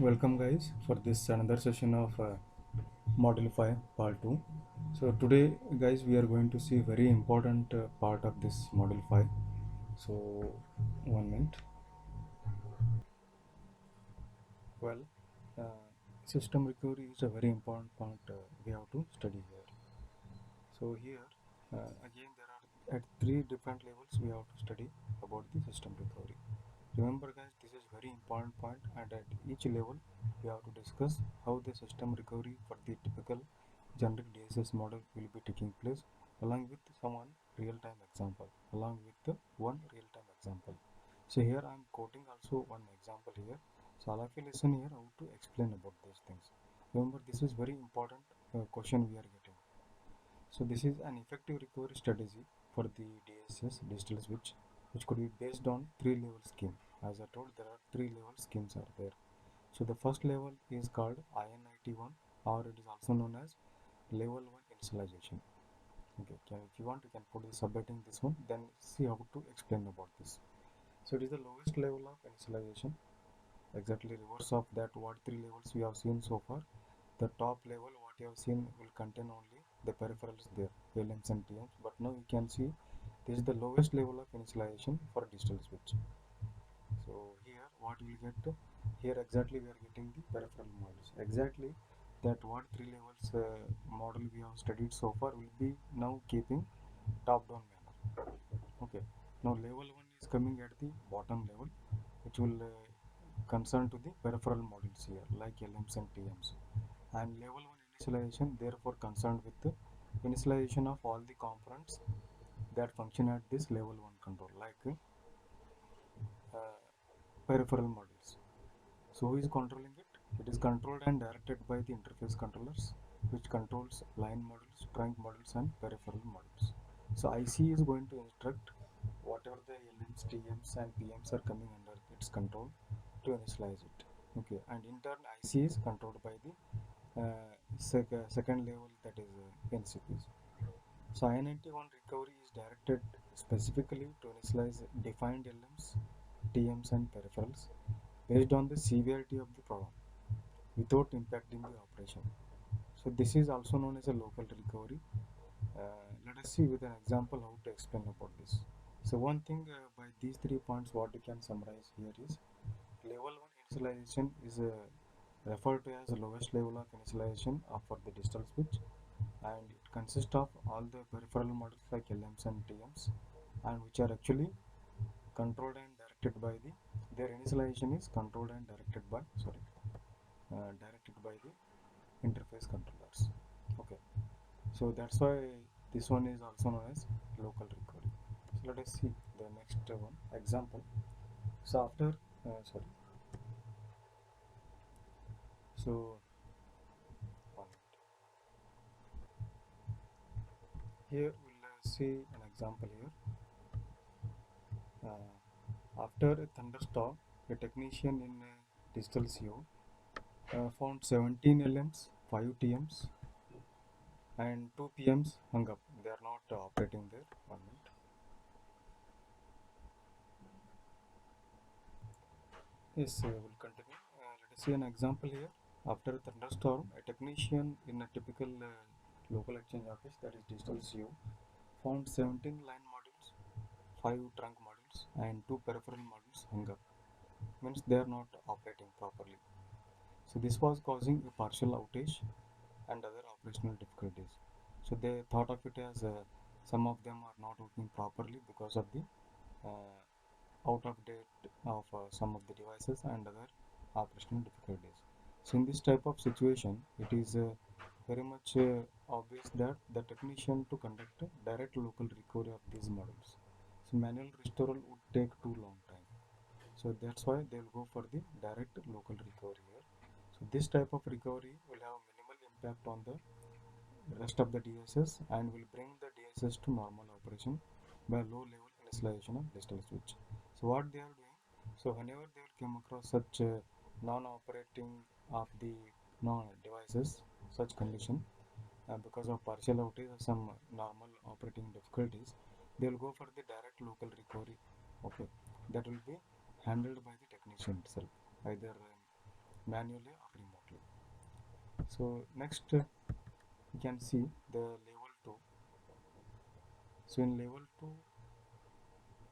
Welcome guys for this another session of Module 5 Part 2. So today guys we are going to see very important part of this Module 5. So 1 minute. Well, system recovery is a very important part we have to study here. So here again there are at three different levels we have to study about the system recovery. Remember guys, this is very important point, and at each level we have to discuss how the system recovery for the typical generic DSS model will be taking place along with someone real-time example, along with the one real-time example. So here I am quoting also one example here. So all of you listen here how to explain about these things. Remember, this is very important question we are getting. So this is an effective recovery strategy for the DSS digital switch, which could be based on three-level scheme. As I told, there are three-level schemes are there. So the first level is called INIT1, or it is also known as level 1 initialization. Okay, if you want, you can put the subheading this one, then see how to explain about this. So it is the lowest level of initialization, exactly reverse of that what three levels we have seen so far. The top level what you have seen will contain only the peripherals there, LMs and TMs, but now you can see this is the lowest level of initialization for digital switch. So here what we will get, here exactly we are getting the peripheral models, exactly that what three levels model we have studied so far will be now keeping top down manner. Okay, now level 1 is coming at the bottom level, which will concern to the peripheral modules here like LMs and TMs, and level 1 initialization therefore concerned with the initialization of all the components that function at this level 1 control like peripheral modules. So who is controlling it? It is controlled and directed by the interface controllers, which controls line modules, trunk modules and peripheral modules. So IC is going to instruct whatever the LMs, TMs and PMs are coming under its control to initialize it. Okay, and in turn IC is controlled by the second level, that is NCPs. So I-91 recovery is directed specifically to initialize defined LMs, TMs and peripherals based on the severity of the problem without impacting the operation. So this is also known as a local recovery. Let us see with an example how to explain about this. So one thing by these 3 points what you can summarize here is level 1 initialization is referred to as the lowest level of initialization for the digital switch, and it consists of all the peripheral models like LMs and TMs, and which are actually controlled and directed by the, their initialization is controlled and directed by the interface controllers. Okay, so that's why this one is also known as local recovery. So let us see the next one example. So after sorry so one here we'll see an example here. After a thunderstorm, a technician in digital CO found 17 LMs, 5 TMs and 2 PMs hung up. They are not operating there. 1 minute. Yes, we'll continue. Let us see an example here. After a thunderstorm, a technician in a typical local exchange office, that is digital CO, found 17 line modules, 5 trunk modules and 2 peripheral modules hung up. Means they are not operating properly. So this was causing a partial outage and other operational difficulties. So they thought of it as some of them are not working properly because of the out of date of some of the devices and other operational difficulties. So in this type of situation, it is very much obvious that the technician to conduct a direct local recovery of these models. So manual restoral would take too long time. So that's why they will go for the direct local recovery here. So this type of recovery will have minimal impact on the rest of the DSS and will bring the DSS to normal operation by low level initialization of digital switch. So what they are doing, so whenever they will come across such non-operating of the non devices, such condition because of partial outage or some normal operating difficulties, they will go for the direct local recovery. Okay, that will be handled by the technician itself, either manually or remotely. So next you can see the level 2. So in level 2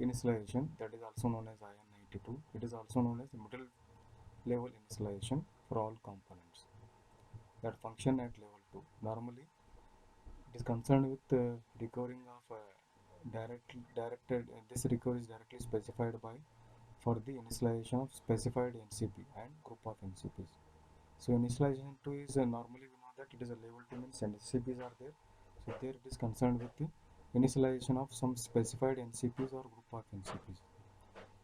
initialization, that is also known as IN92, it is also known as middle level initialization for all components that function at level 2. Normally it is concerned with recovering of this recovery is directly specified by for the initialization of specified NCP and group of NCPs. So initialization 2 is normally we know that it is a level 2 means NCPs are there. So there it is concerned with the initialization of some specified NCPs or group of NCPs.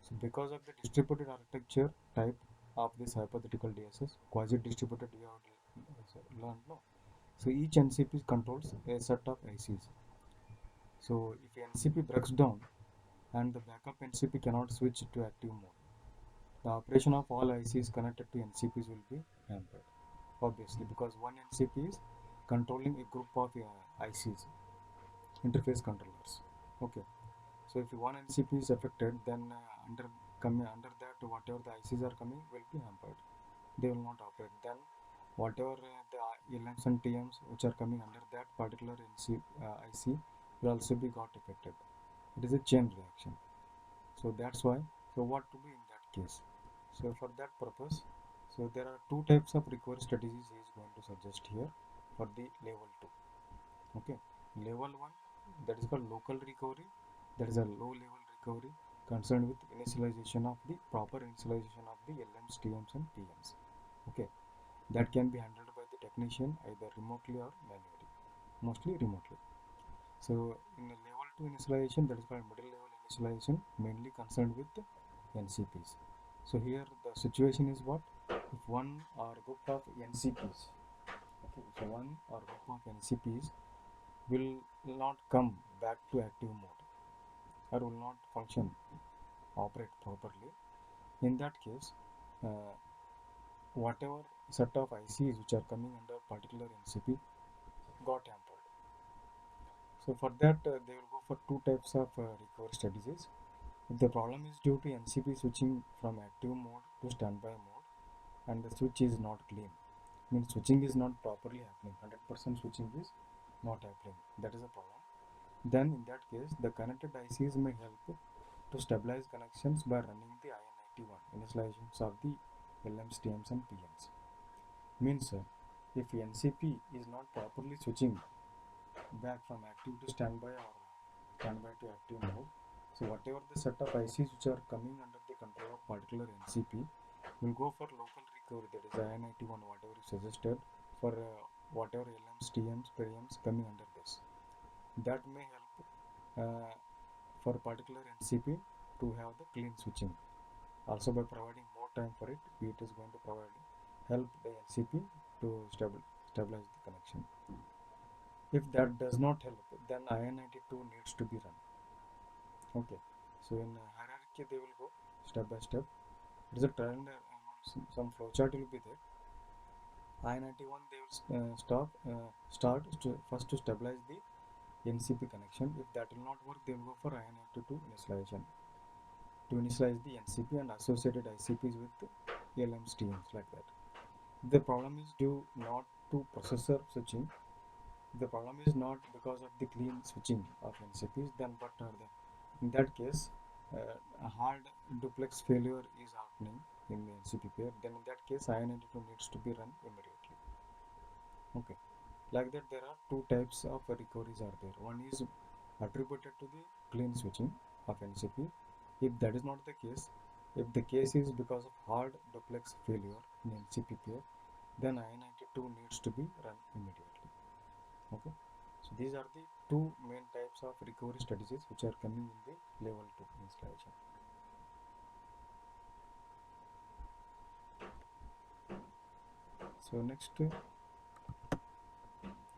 So because of the distributed architecture type of this hypothetical DSS, quasi-distributed you have learned, no? So each NCP controls a set of ICs. So if NCP breaks down and the backup NCP cannot switch to active mode, the operation of all ICs connected to NCPs will be hampered. Obviously, because one NCP is controlling a group of ICs, interface controllers. Okay. So if one NCP is affected, then under that whatever the ICs are coming will be hampered. They will not operate. Then whatever the LMs and TMs which are coming under that particular IC will also be got affected. It is a chain reaction. So that's why. So what to do in that case? So for that purpose, so there are two types of recovery strategies he is going to suggest here for the level 2. Okay, level 1, that is called local recovery, that is a low level recovery concerned with initialization of the proper initialization of the LMs, TMs and PMs. Okay, that can be handled by the technician either remotely or manually, mostly remotely. So in the level 2 initialization, that is called middle level initialization, mainly concerned with the NCPs. So here the situation is what? If one or group of NCPs, okay, so one or group of NCPs will not come back to active mode or will not function, operate properly. In that case, uh, whatever set of ICs which are coming under particular NCP got hampered. So for that, they will go for two types of recovery strategies. If the problem is due to NCP switching from active mode to standby mode and the switch is not clean, means switching is not properly happening, 100% switching is not happening, that is a problem. Then in that case, the connected ICs may help to stabilize connections by running the IN91 initializations of the LMs, TMs and PMs. Means if NCP is not properly switching back from active to standby or standby to active mode, so whatever the set of ICs which are coming under the control of particular NCP will go for local recovery, that is IN91 whatever is suggested for whatever LMs, TMs, PMs coming under this. That may help for particular NCP to have the clean switching. Also by providing more time for it, it is going to provide help the NCP to stabilize the connection. If that does not help, then IN92 needs to be run. Okay, so in hierarchy they will go step by step. It is a trial and some flowchart will be there. I91 they will first to stabilize the NCP connection. If that will not work, they will go for I92 initialization to initialize the NCP and associated ICPs with LMs, TMs like that. The problem is due not to processor switching. The problem is not because of the clean switching of NCPs. Then what are the? In that case, a hard duplex failure is happening in the NCP pair. Then in that case, I92 needs to be run immediately. Okay. Like that, there are two types of recoveries are there. One is attributed to the clean switching of NCP. If that is not the case, if the case is because of hard duplex failure in NCP pair, then I92 needs to be run immediately. Okay. So these are the two main types of recovery strategies which are coming in the level 2 installation. So next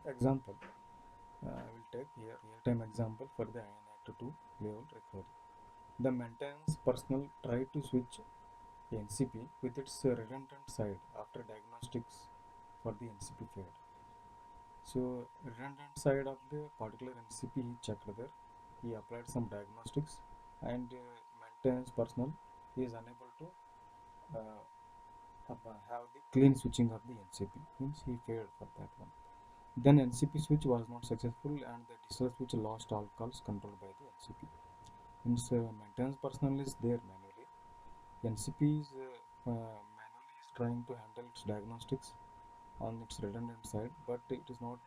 example, I will take here real-time example for the IN92 level recovery. The maintenance personnel try to switch NCP with its redundant side after diagnostics for the NCP failed. So redundant side of the particular NCP he checked there. He applied some diagnostics and maintenance personnel he is unable to uh, have the clean switching of the NCP. Means he failed for that one. Then NCP switch was not successful and the digital switch lost all calls controlled by the NCP. Means maintenance personnel is there manually. NCP is manually is trying to handle its diagnostics on its redundant side, but it is not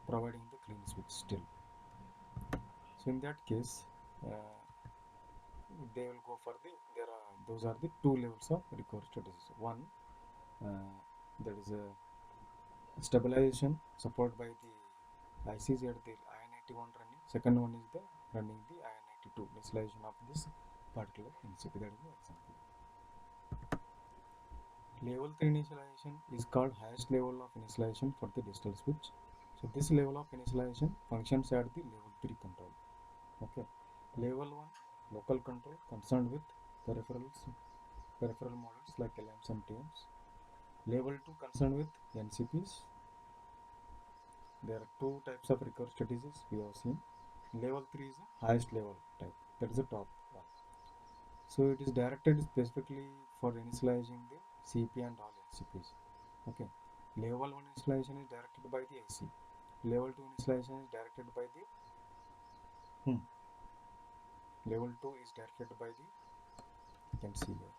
providing the clean switch still. So in that case, uh, they will go for the there are those are the two levels of recovery strategies. One, uh, that is a stabilization support by the ICs at the I-91 running. Second one is the running the I-92 initialization of this particular NCP. That is the example. Level 3 initialization is called highest level of initialization for the digital switch. So this level of initialization functions at the level 3 control. Okay. Level 1 local control concerned with peripheral models like LMs and TMs. Level 2 concerned with NCPs. There are two types of recovery strategies we have seen. Level 3 is the highest level type, that is the top one. So it is directed specifically for initializing the CP and all NCPs. Okay. Level 1 initialization is directed by the IC. Level 2 initialization is directed by the level 2 is directed by the, you can see here.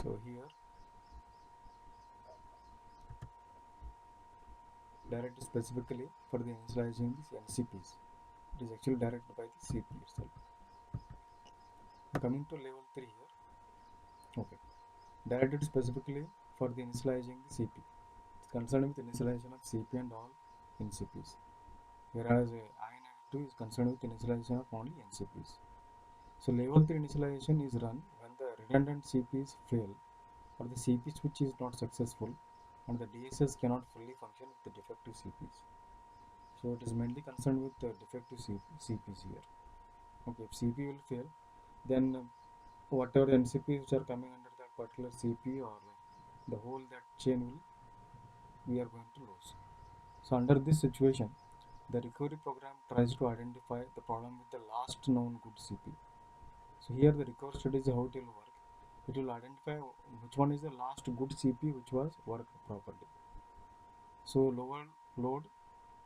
So here directed specifically for the initializing these NCPs. It is actually directed by the CP itself. Coming to level 3 here. Okay. Directed specifically for the initializing the CP. It's concerned with initialization of CP and all NCPs. Whereas I-92 is concerned with initialization of only NCPs. So level 3 initialization is run when the redundant CPs fail or the CP switch is not successful and the DSS cannot fully function with the defective CPs. So it is mainly concerned with the defective CPs here. Okay, if CP will fail, then whatever NCPs which are coming under that particular CP or the whole that chain will we are going to lose. So under this situation, the recovery program tries to identify the problem with the last known good CP. So here the recovery strategy how it will work. It will identify which one is the last good CP which was worked properly. So lower load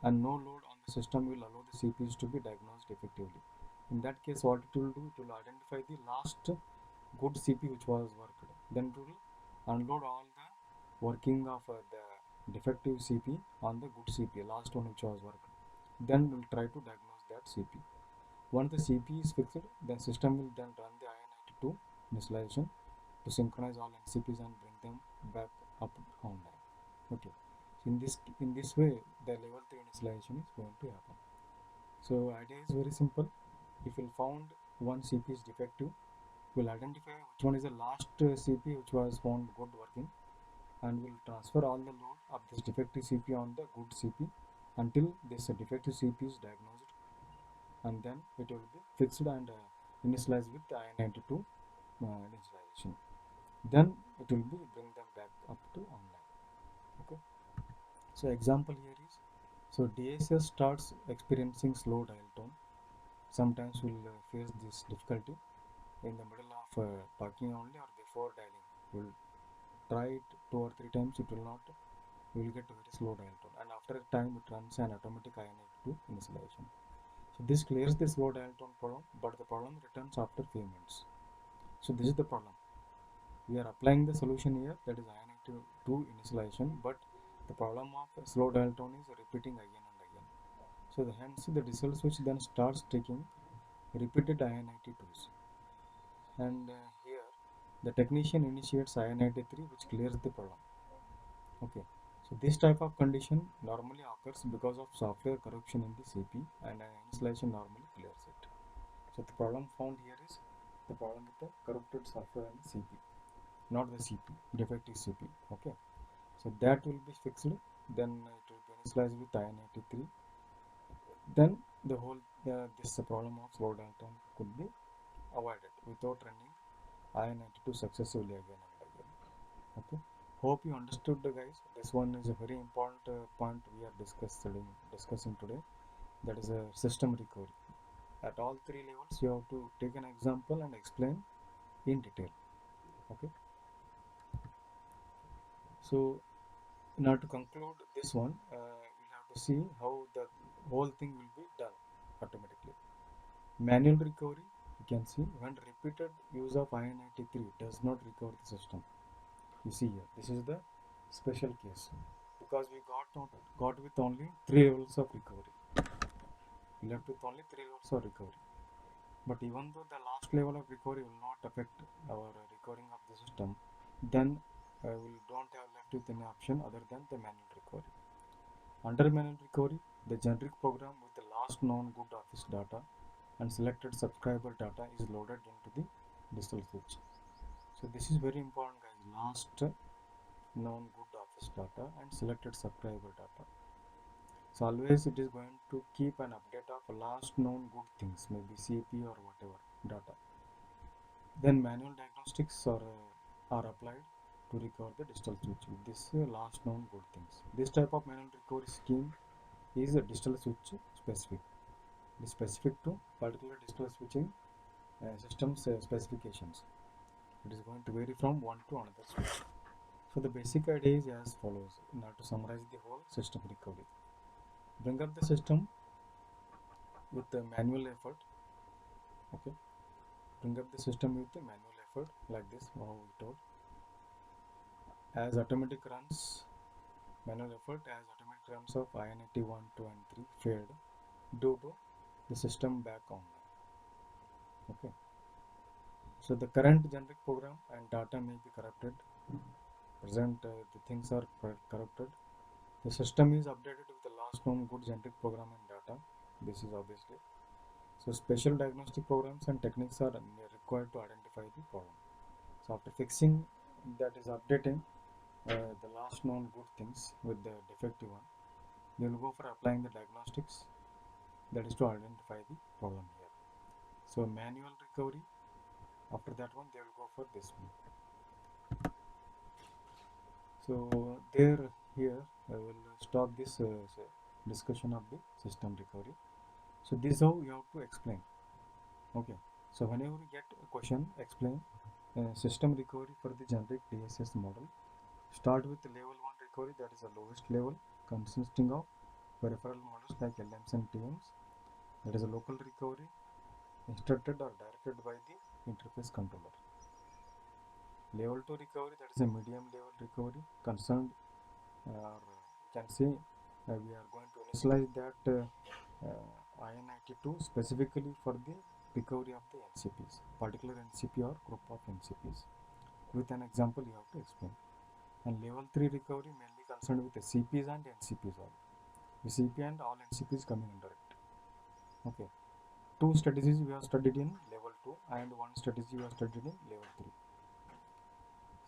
and no load on the system will allow the CPs to be diagnosed effectively. In that case, what it will do, it will identify the last good CP which was worked. Then it will unload all the working of the defective CP on the good CP, last one which was worked. Then we'll try to diagnose that CP. Once the CP is fixed, the system will then run the I-92 initialization to synchronize all NCPs and bring them back up online. Okay. So in this way, the level 3 initialization is going to happen. So idea is very simple. If you found one CP is defective, we'll identify which one is the last CP which was found good working, and we'll transfer all the load of this defective CP on the good CP until this defective CP is diagnosed, and then it will be fixed and initialized with the I-92 initialization. Then it will be bring them back up to online. Okay. So example here is, so DSS starts experiencing slow dial tone. Sometimes we'll face this difficulty in the middle of talking only or before dialing. We'll try it 2 or 3 times, it will not. We will get very slow dial tone, and after a time it runs an automatic I-92 initialization. So this clears the slow dial tone problem, but the problem returns after few minutes. So this is the problem. We are applying the solution here, that is I-92 initialization, but the problem of slow dial tone is repeating again and again. So hence the digital switch then starts taking repeated I-92s, and here the technician initiates I-93 which clears the problem. Okay, so this type of condition normally occurs because of software corruption in the CP, and an installation normally clears it. So the problem found here is the problem with the corrupted software in the CP, not the CP, defective CP. Okay, so that will be fixed. Then it will be initialized with I-93. Then the whole this problem of slow down time could be avoided without running I-92 successively again and again. Okay, hope you understood the guys. This one is a very important point we are discussing today, that is a system recovery. At all three levels you have to take an example and explain in detail. Okay. So now to conclude this one, we'll have to see how the whole thing will be done automatically. Manual recovery, you can see when repeated use of IN83 does not recover the system. You see here, this is the special case because we got with only three levels of recovery. We left with only three levels of recovery. But even though the last level of recovery will not affect our recovering of the system, then we don't have left with any option other than the manual recovery. Under manual recovery, the generic program with the last known good office data and selected subscriber data is loaded into the digital switch. So this is very important, guys. Last known good office data and selected subscriber data. So always it is going to keep an update of last known good things, maybe CP or whatever data. Then manual diagnostics are applied to recover the digital switch with this last known good things. This type of manual recovery scheme is a digital switch specific. It is specific to particular digital switching systems specifications. It is going to vary from one to another switch. So the basic idea is as follows. Now to summarize the whole system recovery. Bring up the system with the manual effort. Okay. Bring up the system with the manual effort like this, how we told. As automatic runs, manual effort as automatic runs of IN81, 2 and 3 failed due to the system back online. Okay. So the current generic program and data may be corrupted. Present the things are corrupted. The system is updated with the last known good generic program and data. This is obviously. So special diagnostic programs and techniques are required to identify the problem. So after fixing, that is updating the last known good things with the defective one, they will go for applying the diagnostics, that is to identify the problem here. So manual recovery, after that one they will go for this one. So there here I will stop this discussion of the system recovery. So this is how you have to explain. Okay, so whenever you get a question, explain system recovery for the generic DSS model. Start with level 1 recovery, that is the lowest level, consisting of peripheral models like LMs and TMs. That is a local recovery instructed or directed by the interface controller. Level 2 recovery, that is a medium level recovery, concerned or you can say we are going to initialize that IN92 specifically for the recovery of the NCPs, particular NCP or group of NCPs. With an example you have to explain. And level 3 recovery mainly concerned with the CPs and NCPs all. The CP and all NCPs coming under it. Okay. Two strategies we have studied in level 2 and one strategy we have studied in level 3.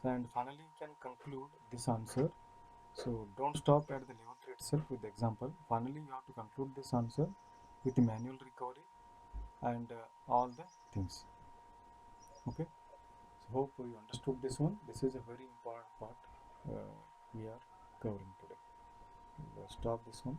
So, and finally you can conclude this answer. So don't stop at the level 3 itself with the example. Finally you have to conclude this answer with the manual recovery and all the things. Okay. So hope you understood this one. This is a very important part we are covering today. We'll stop this one.